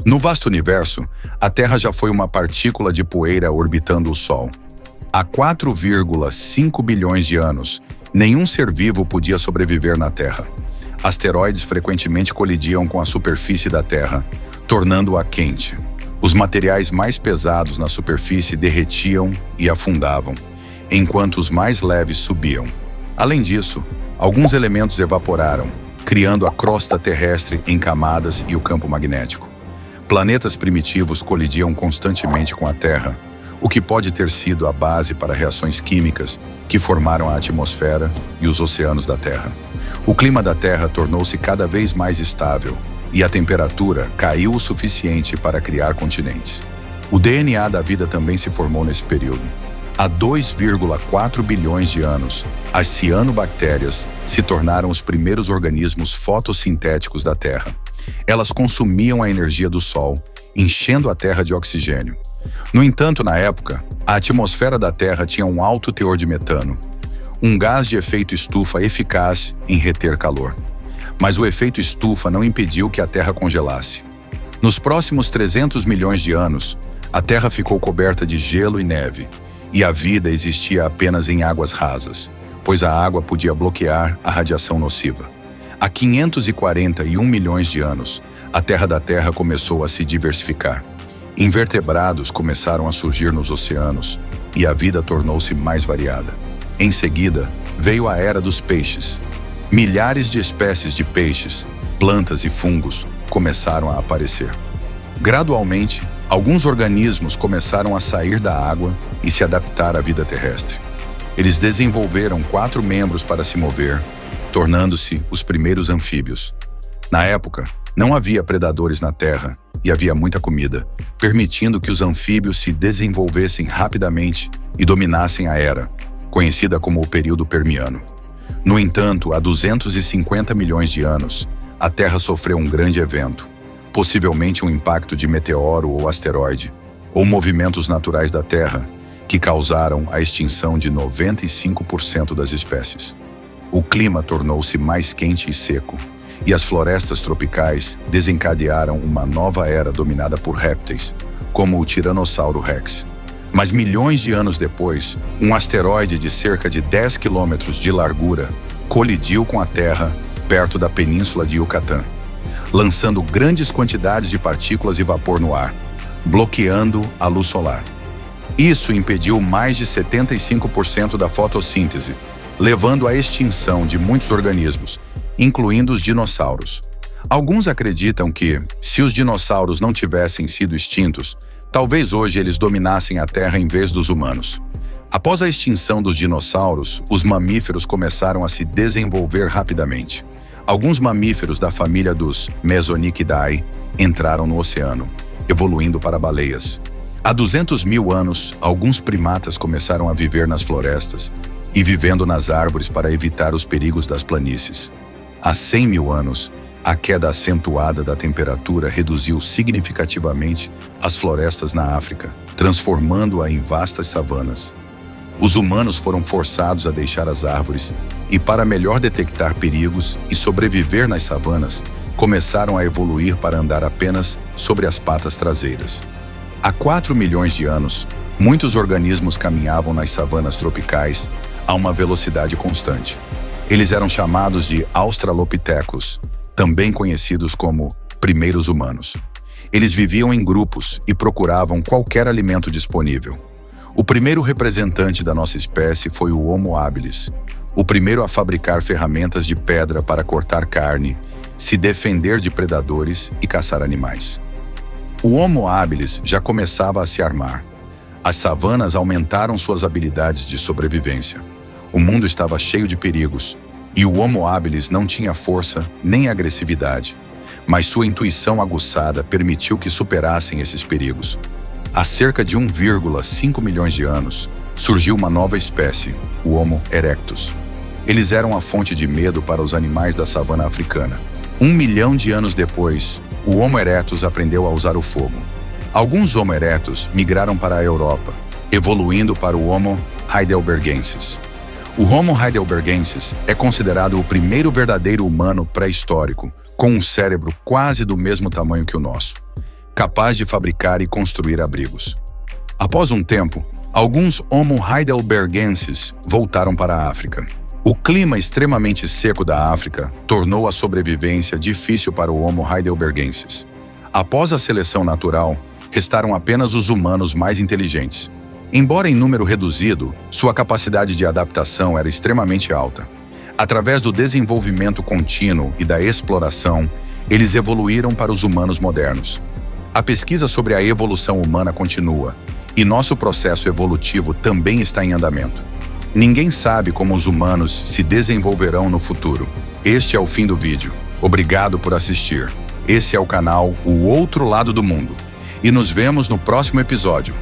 No vasto universo, a Terra já foi uma partícula de poeira orbitando o Sol. Há 4,5 bilhões de anos, nenhum ser vivo podia sobreviver na Terra. Asteroides frequentemente colidiam com a superfície da Terra, tornando-a quente. Os materiais mais pesados na superfície derretiam e afundavam, enquanto os mais leves subiam. Além disso, alguns elementos evaporaram, criando a crosta terrestre em camadas e o campo magnético. Planetas primitivos colidiam constantemente com a Terra, o que pode ter sido a base para reações químicas que formaram a atmosfera e os oceanos da Terra. O clima da Terra tornou-se cada vez mais estável e a temperatura caiu o suficiente para criar continentes. O DNA da vida também se formou nesse período. Há 2,4 bilhões de anos, as cianobactérias se tornaram os primeiros organismos fotossintéticos da Terra. Elas consumiam a energia do Sol, enchendo a Terra de oxigênio. No entanto, na época, a atmosfera da Terra tinha um alto teor de metano, um gás de efeito estufa eficaz em reter calor. Mas o efeito estufa não impediu que a Terra congelasse. Nos próximos 300 milhões de anos, a Terra ficou coberta de gelo e neve, e a vida existia apenas em águas rasas, pois a água podia bloquear a radiação nociva. Há 541 milhões de anos, a terra da Terra começou a se diversificar. Invertebrados começaram a surgir nos oceanos e a vida tornou-se mais variada. Em seguida, veio a era dos peixes. Milhares de espécies de peixes, plantas e fungos começaram a aparecer. Gradualmente, alguns organismos começaram a sair da água e se adaptar à vida terrestre. Eles desenvolveram 4 membros para se mover, tornando-se os primeiros anfíbios. Na época, não havia predadores na Terra e havia muita comida, permitindo que os anfíbios se desenvolvessem rapidamente e dominassem a era, conhecida como o período Permiano. No entanto, há 250 milhões de anos, a Terra sofreu um grande evento, possivelmente um impacto de meteoro ou asteroide, ou movimentos naturais da Terra, que causaram a extinção de 95% das espécies. O clima tornou-se mais quente e seco, e as florestas tropicais desencadearam uma nova era dominada por répteis, como o Tiranossauro Rex. Mas milhões de anos depois, um asteroide de cerca de 10 quilômetros de largura colidiu com a Terra perto da península de Yucatán, lançando grandes quantidades de partículas e vapor no ar, bloqueando a luz solar. Isso impediu mais de 75% da fotossíntese, levando à extinção de muitos organismos, incluindo os dinossauros. Alguns acreditam que, se os dinossauros não tivessem sido extintos, talvez hoje eles dominassem a Terra em vez dos humanos. Após a extinção dos dinossauros, os mamíferos começaram a se desenvolver rapidamente. Alguns mamíferos da família dos Mesonychidae entraram no oceano, evoluindo para baleias. Há 200 mil anos, alguns primatas começaram a viver nas florestas e vivendo nas árvores para evitar os perigos das planícies. Há 100 mil anos, a queda acentuada da temperatura reduziu significativamente as florestas na África, transformando-a em vastas savanas. Os humanos foram forçados a deixar as árvores e, para melhor detectar perigos e sobreviver nas savanas, começaram a evoluir para andar apenas sobre as patas traseiras. Há 4 milhões de anos, muitos organismos caminhavam nas savanas tropicais a uma velocidade constante. Eles eram chamados de Australopithecus, também conhecidos como primeiros humanos. Eles viviam em grupos e procuravam qualquer alimento disponível. O primeiro representante da nossa espécie foi o Homo habilis, o primeiro a fabricar ferramentas de pedra para cortar carne, se defender de predadores e caçar animais. O Homo habilis já começava a se armar. As savanas aumentaram suas habilidades de sobrevivência. O mundo estava cheio de perigos, e o Homo habilis não tinha força nem agressividade, mas sua intuição aguçada permitiu que superassem esses perigos. Há cerca de 1,5 milhões de anos, surgiu uma nova espécie, o Homo erectus. Eles eram a fonte de medo para os animais da savana africana. 1 milhão de anos depois, o Homo erectus aprendeu a usar o fogo. Alguns Homo erectus migraram para a Europa, evoluindo para o Homo heidelbergensis. O Homo heidelbergensis é considerado o primeiro verdadeiro humano pré-histórico, com um cérebro quase do mesmo tamanho que o nosso. capaz de fabricar e construir abrigos. Após um tempo, alguns Homo heidelbergensis voltaram para a África. O clima extremamente seco da África tornou a sobrevivência difícil para o Homo heidelbergensis. Após a seleção natural, restaram apenas os humanos mais inteligentes. Embora em número reduzido, sua capacidade de adaptação era extremamente alta. Através do desenvolvimento contínuo e da exploração, eles evoluíram para os humanos modernos. A pesquisa sobre a evolução humana continua, e nosso processo evolutivo também está em andamento. Ninguém sabe como os humanos se desenvolverão no futuro. Este é o fim do vídeo. Obrigado por assistir. Esse é o canal O Outro Lado do Mundo. E nos vemos no próximo episódio.